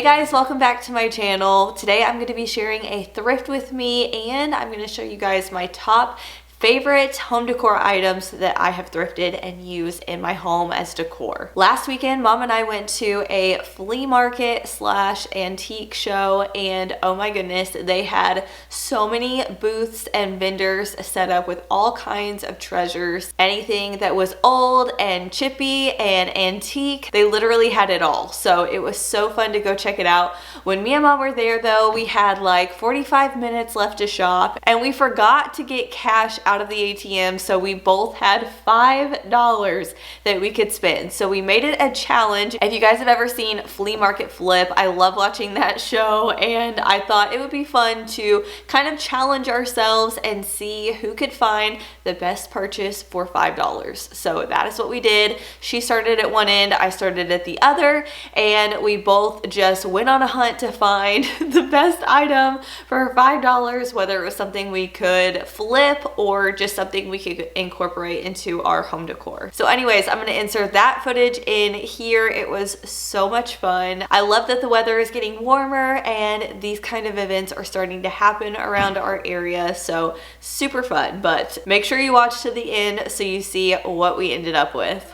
guys, welcome back to my channel. Today I'm going to be sharing a thrift with me, and I'm going to show you guys my top favorite home decor items that I have thrifted and used in my home as decor. Last weekend, Mom and I went to a flea market slash antique show, and oh my goodness, they had so many booths and vendors set up with all kinds of treasures. Anything that was old and chippy and antique, they literally had it all. So it was so fun to go check it out. When me and Mom were there though, we had like 45 minutes left to shop, and we forgot to get cash out of the ATM, so we both had $5 that we could spend. So we made it a challenge. If you guys have ever seen Flea Market Flip, I love watching that show, and I thought it would be fun to kind of challenge ourselves and see who could find the best purchase for $5. So that is what we did. She started at one end, I started at the other, and we both just went on a hunt to find the best item for $5, whether it was something we could flip or just something we could incorporate into our home decor. So anyways, I'm going to insert that footage in here. It was so much fun. I love that the weather is getting warmer and these kind of events are starting to happen around our area, so super fun. But make sure you watch to the end so you see what we ended up with.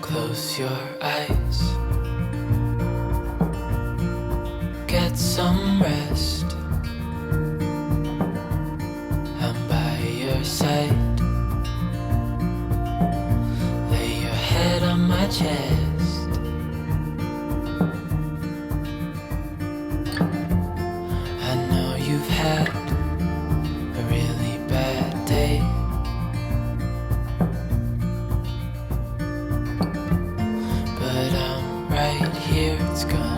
Close your eyes. Get some rest. I'm by your side. Lay your head on my chest. I know you've had a really bad day, but I'm right here, it's gonna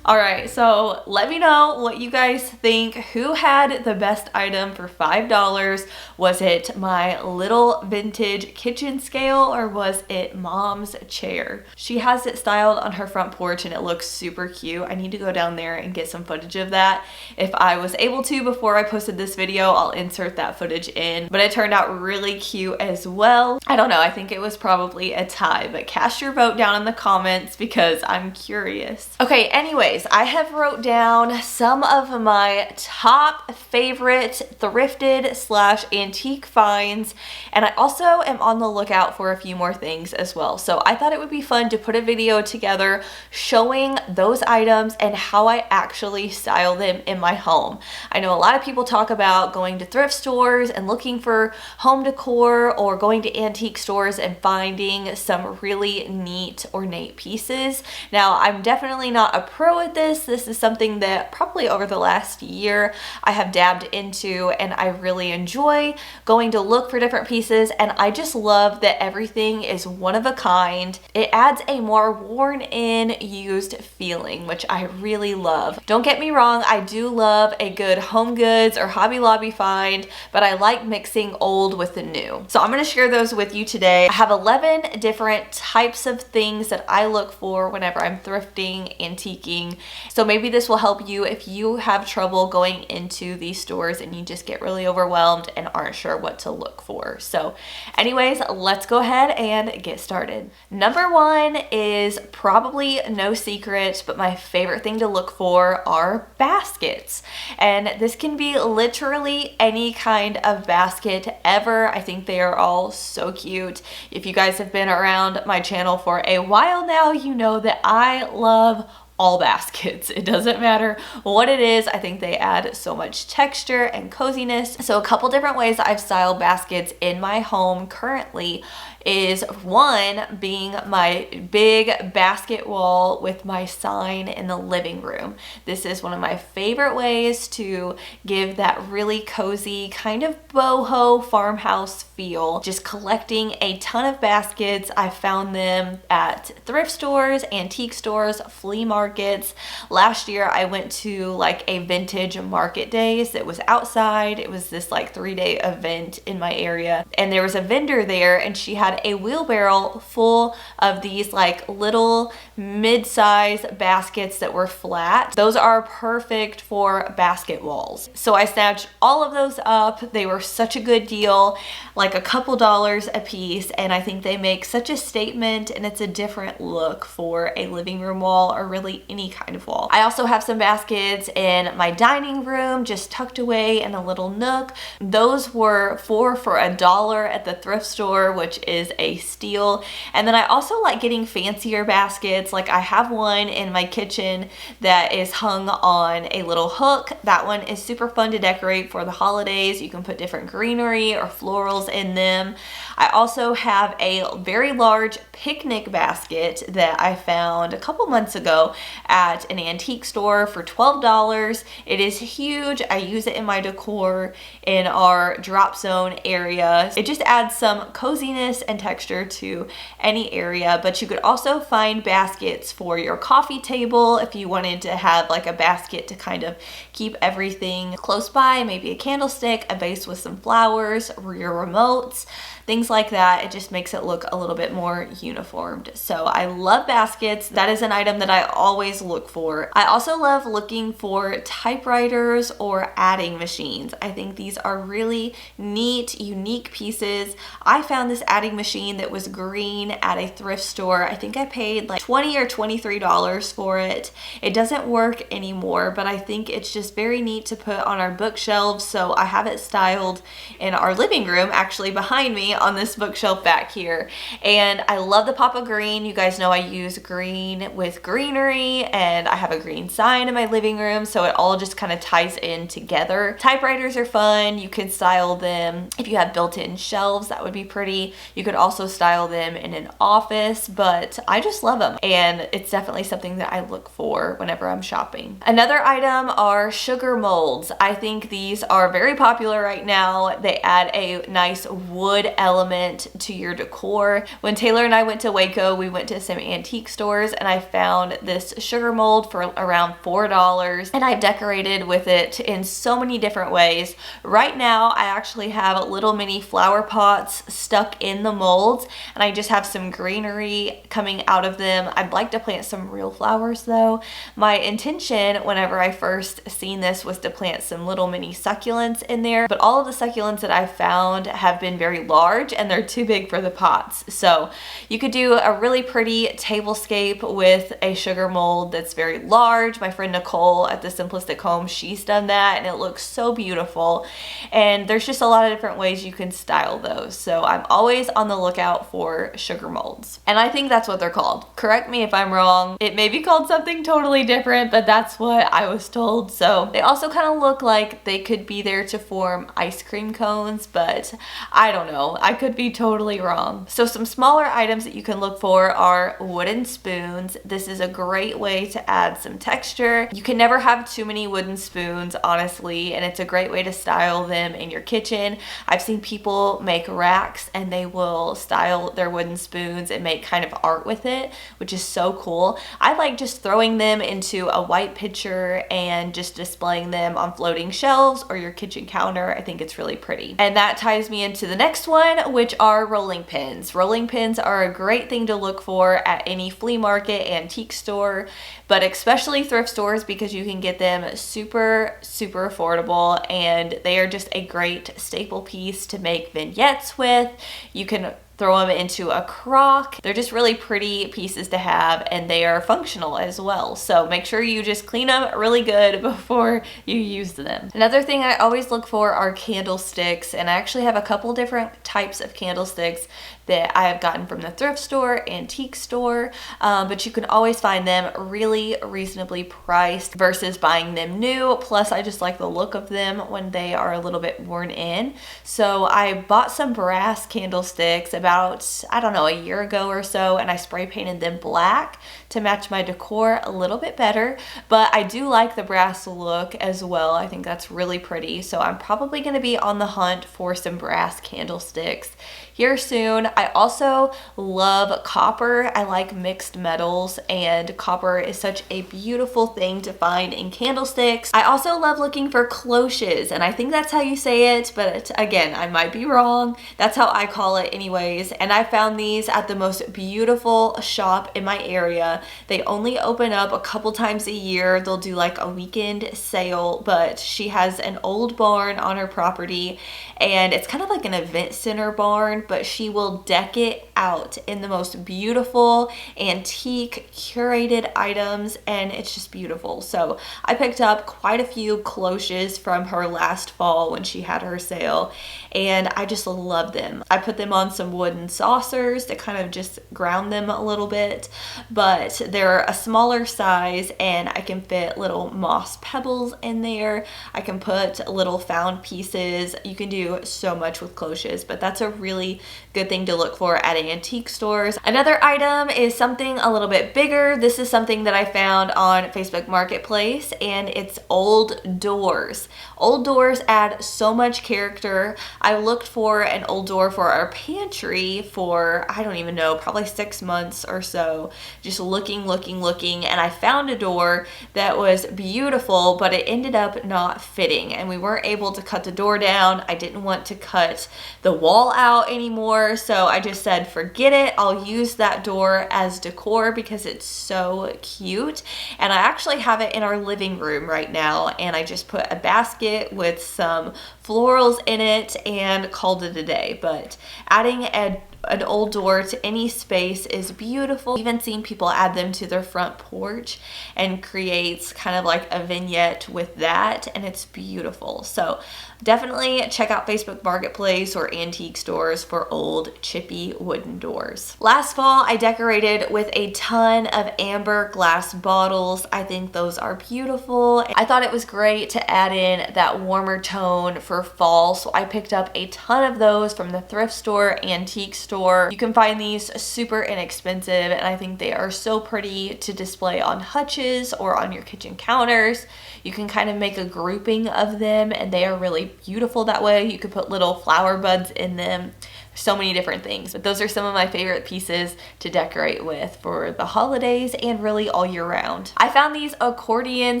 All right, so let me know what you guys think. Who had the best item for $5? Was it my little vintage kitchen scale, or was it Mom's chair? She has it styled on her front porch and it looks super cute. I need to go down there and get some footage of that. If I was able to before I posted this video, I'll insert that footage in, but it turned out really cute as well. I don't know, I think it was probably a tie, but cast your vote down in the comments because I'm curious. Okay, anyways, I have wrote down some of my top favorite thrifted slash antique finds, and I also am on the lookout for a few more things as well. So I thought it would be fun to put a video together showing those items and how I actually style them in my home. I know a lot of people talk about going to thrift stores and looking for home decor, or going to antique stores and finding some really neat ornate pieces. Now, I'm definitely not a pro at this. This is something that probably over the last year I have dabbed into, and I really enjoy going to look for different pieces, and I just love that everything is one of a kind. It adds a more worn in, used feeling, which I really love. Don't get me wrong, I do love a good Home Goods or Hobby Lobby find, but I like mixing old with the new. So I'm going to share those with you today. I have 11 different types of things that I look for whenever I'm thrifting, antiquing. So maybe this will help you if you have trouble going into these stores and you just get really overwhelmed and aren't sure what to look for. So anyways, let's go ahead and get started. Number one is probably no secret, but my favorite thing to look for are baskets. And this can be literally any kind of basket ever. I think they are all so cute. If you guys have been around my channel for a while now, you know that I love all baskets. It doesn't matter what it is. I think they add so much texture and coziness. So a couple different ways I've styled baskets in my home currently is one being my big basket wall with my sign in the living room. This is one of my favorite ways to give that really cozy kind of boho farmhouse feel. Just collecting a ton of baskets. I found them at thrift stores, antique stores, flea markets, markets. Last year I went to like a vintage market days that was outside. It was this like 3-day event in my area, and there was a vendor there, and she had a wheelbarrow full of these like little mid-size baskets that were flat. Those are perfect for basket walls. So I snatched all of those up. They were such a good deal, like a couple dollars a piece, and I think they make such a statement, and it's a different look for a living room wall or really any kind of wall. I also have some baskets in my dining room just tucked away in a little nook. Those were 4 for $1 at the thrift store, which is a steal. And then I also like getting fancier baskets. Like I have one in my kitchen that is hung on a little hook. That one is super fun to decorate for the holidays. You can put different greenery or florals in them. I also have a very large picnic basket that I found a couple months ago at an antique store for $12. It is huge. I use it in my decor in our drop zone area. It just adds some coziness and texture to any area, but you could also find baskets for your coffee table if you wanted to have like a basket to kind of keep everything close by, maybe a candlestick, a vase with some flowers, or your remotes, things like that. It just makes it look a little bit more uniformed. So I love baskets. That is an item that I always look for. I also love looking for typewriters or adding machines. I think these are really neat, unique pieces. I found this adding machine that was green at a thrift store. I think I paid like $20 or $23 for it. It doesn't work anymore, but I think it's just very neat to put on our bookshelves. So I have it styled in our living room, actually behind me on this bookshelf back here. And I love the pop of green. You guys know I use green with greenery, and I have a green sign in my living room, so it all just kind of ties in together. Typewriters are fun. You can style them if you have built-in shelves. That would be pretty. You could also style them in an office, but I just love them, and it's definitely something that I look for whenever I'm shopping. Another item are sugar molds. I think these are very popular right now. They add a nice wood element to your decor. When Taylor and I went to Waco, we went to some antique stores, and I found this sugar mold for around $4, and I've decorated with it in so many different ways. Right now I actually have little mini flower pots stuck in the molds, and I just have some greenery coming out of them. I'd like to plant some real flowers though. My intention whenever I first seen this was to plant some little mini succulents in there, but all of the succulents that I've found have been very large and they're too big for the pots. So you could do a really pretty tablescape with a sugar mold that's very large. My friend Nicole at the Simplistic Home, she's done that, and it looks so beautiful. And there's just a lot of different ways you can style those. So I'm always on the lookout for sugar molds. And I think that's what they're called. Correct me if I'm wrong. It may be called something totally different, but that's what I was told. So they also kind of look like they could be there to form ice cream cones, but I don't know. I could be totally wrong. So some smaller items that you can look for are wooden spoons. This is a great way to add some texture. You can never have too many wooden spoons, honestly, and it's a great way to style them in your kitchen. I've seen people make racks and they will style their wooden spoons and make kind of art with it, which is so cool. I like just throwing them into a white pitcher and just displaying them on floating shelves or your kitchen counter. I think it's really pretty. And that ties me into the next one, which are rolling pins. Rolling pins are a great thing to look for at any flea market, antique store, but especially thrift stores, because you can get them super affordable, and they are just a great staple piece to make vignettes with. You can throw them into a crock. They're just really pretty pieces to have, and they are functional as well. So make sure you just clean them really good before you use them. Another thing I always look for are candlesticks, and I actually have a couple different types of candlesticks that I have gotten from the thrift store, antique store, but you can always find them really reasonably priced versus buying them new. Plus, I just like the look of them when they are a little bit worn in. So I bought some brass candlesticks about, I don't know, a year ago or so, and I spray painted them black to match my decor a little bit better, but I do like the brass look as well. I think that's really pretty. So I'm probably going to be on the hunt for some brass candlesticks here soon. I also love copper. I like mixed metals, and copper is such a beautiful thing to find in candlesticks. I also love looking for cloches, and I think that's how you say it, but again, I might be wrong. That's how I call it anyways. And I found these at the most beautiful shop in my area. They only open up a couple times a year. They'll do like a weekend sale, but she has an old barn on her property, and it's kind of like an event center barn, but she will deck it out in the most beautiful antique curated items, and it's just beautiful. So I picked up quite a few cloches from her last fall when she had her sale, and I just love them. I put them on some wooden saucers to kind of just ground them a little bit, but they're a smaller size, and I can fit little moss pebbles in there. I can put little found pieces. You can do so much with cloches, but that's a really good thing to look for at antique stores. Another item is something a little bit bigger. This is something that I found on Facebook Marketplace, and it's old doors. Old doors add so much character. I looked for an old door for our pantry for, I don't even know, probably 6 months or so, just looking, and I found a door that was beautiful, but it ended up not fitting, and we weren't able to cut the door down. I didn't want to cut the wall out anymore, so I just said, forget it. I'll use that door as decor because it's so cute, and I actually have it in our living room right now, and I just put a basket with some florals in it and called it a day. But adding an old door to any space is beautiful. I've even seen people add them to their front porch and creates kind of like a vignette with that, and it's beautiful. So definitely check out Facebook Marketplace or antique stores for old chippy wooden doors. Last fall, I decorated with a ton of amber glass bottles. I think those are beautiful. I thought it was great to add in that warmer tone for fall, so I picked up a ton of those from the thrift store, antique store. You can find these super inexpensive, and I think they are so pretty to display on hutches or on your kitchen counters. You can kind of make a grouping of them, and they are really beautiful that way. You could put little flower buds in them. So many different things, but those are some of my favorite pieces to decorate with for the holidays and really all year round. I found these accordion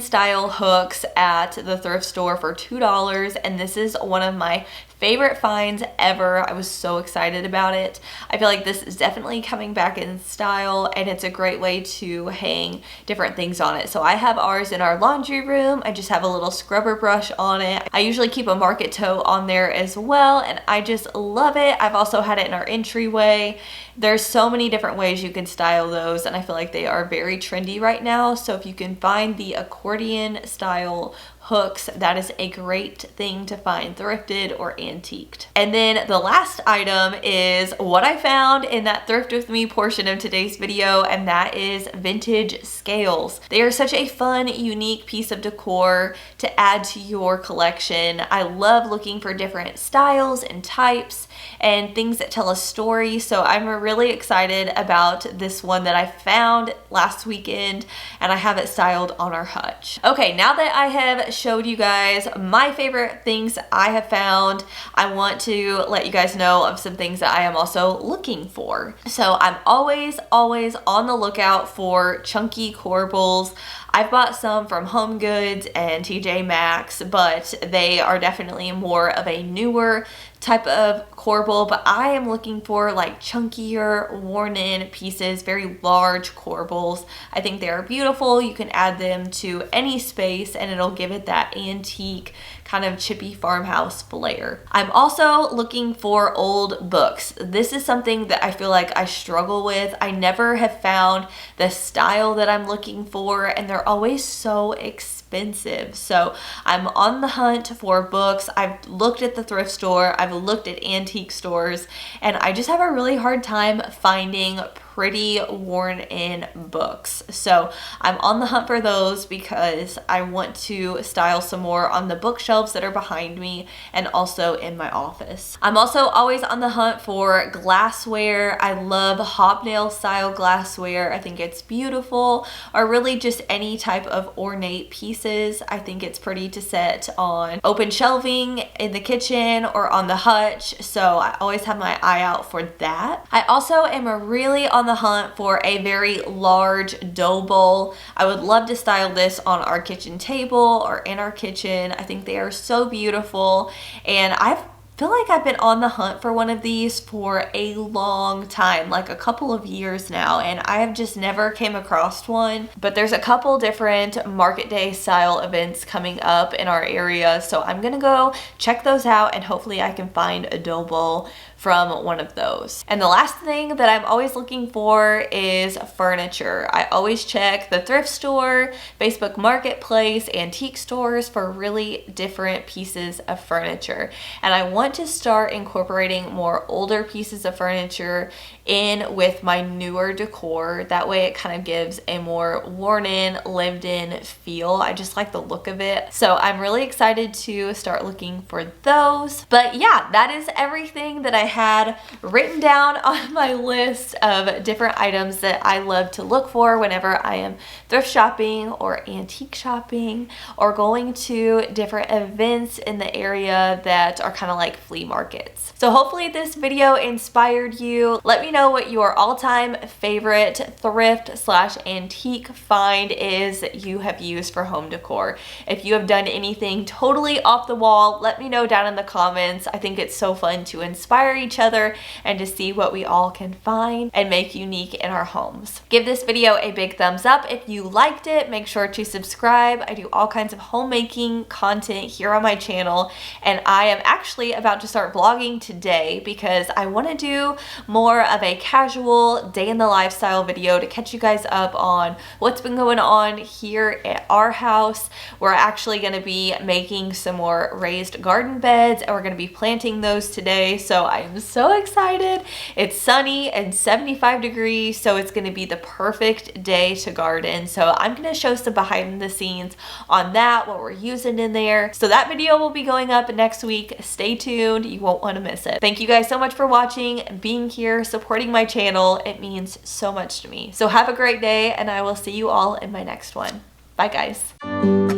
style hooks at the thrift store for $2, and this is one of my favorite finds ever. I was so excited about it. I feel like this is definitely coming back in style, and it's a great way to hang different things on it. So I have ours in our laundry room. I just have a little scrubber brush on it. I usually keep a market toe on there as well, and I just love it. I've also had it in our entryway. There's so many different ways you can style those, and I feel like they are very trendy right now. So if you can find the accordion style hooks, that is a great thing to find thrifted or antiqued. And then the last item is what I found in that thrift with me portion of today's video, and that is vintage scales. They are such a fun, unique piece of decor to add to your collection. I love looking for different styles and types and things that tell a story, so I'm really excited about this one that I found last weekend, and I have it styled on our hutch. Okay, now that I have showed you guys my favorite things I have found, I want to let you guys know of some things that I am also looking for. So I'm always on the lookout for chunky corbels. I've bought some from Home Goods and TJ Maxx, but they are definitely more of a newer type of corbel, but I am looking for like chunkier, worn-in pieces, very large corbels. I think they are beautiful. You can add them to any space, and it'll give it that antique kind of chippy farmhouse flair. I'm also looking for old books. This is something that I feel like I struggle with. I never have found the style that I'm looking for, and they're always so expensive. So I'm on the hunt for books. I've looked at the thrift store, I've looked at antique stores, and I just have a really hard time finding pretty worn in books. So I'm on the hunt for those because I want to style some more on the bookshelves that are behind me and also in my office. I'm also always on the hunt for glassware. I love hobnail style glassware. I think it's beautiful, or really just any type of ornate pieces. I think it's pretty to set on open shelving in the kitchen or on the hutch. So I always have my eye out for that. I also am really on the hunt for a very large dough bowl. I would love to style this on our kitchen table or in our kitchen. I think they are so beautiful, and I feel like I've been on the hunt for one of these for a long time, like a couple of years now, and I have just never came across one. But there's a couple different market day style events coming up in our area, so I'm gonna go check those out and hopefully I can find a dough bowl from one of those. And the last thing that I'm always looking for is furniture. I always check the thrift store, Facebook Marketplace, antique stores for really different pieces of furniture. And I want to start incorporating more older pieces of furniture in with my newer decor. That way it kind of gives a more worn in, lived in feel. I just like the look of it. So I'm really excited to start looking for those. But yeah, that is everything that I had written down on my list of different items that I love to look for whenever I am thrift shopping or antique shopping or going to different events in the area that are kind of like flea markets. So hopefully this video inspired you. Let me know what your all-time favorite thrift/antique find is that you have used for home decor. If you have done anything totally off the wall, let me know down in the comments. I think it's so fun to inspire each other and to see what we all can find and make unique in our homes. Give this video a big thumbs up if you liked it. Make sure to subscribe. I do all kinds of homemaking content here on my channel, and I am actually about to start vlogging today because I want to do more of a casual day in the lifestyle video to catch you guys up on what's been going on here at our house. We're actually going to be making some more raised garden beds, and we're going to be planting those today. So I'm so excited. It's sunny and 75 degrees, so it's going to be the perfect day to garden. So I'm going to show some behind the scenes on that, what we're using in there. So that video will be going up next week. Stay tuned. You won't want to miss it. Thank you guys so much for watching and being here, supporting my channel. It means so much to me. So have a great day, and I will see you all in my next one. Bye guys.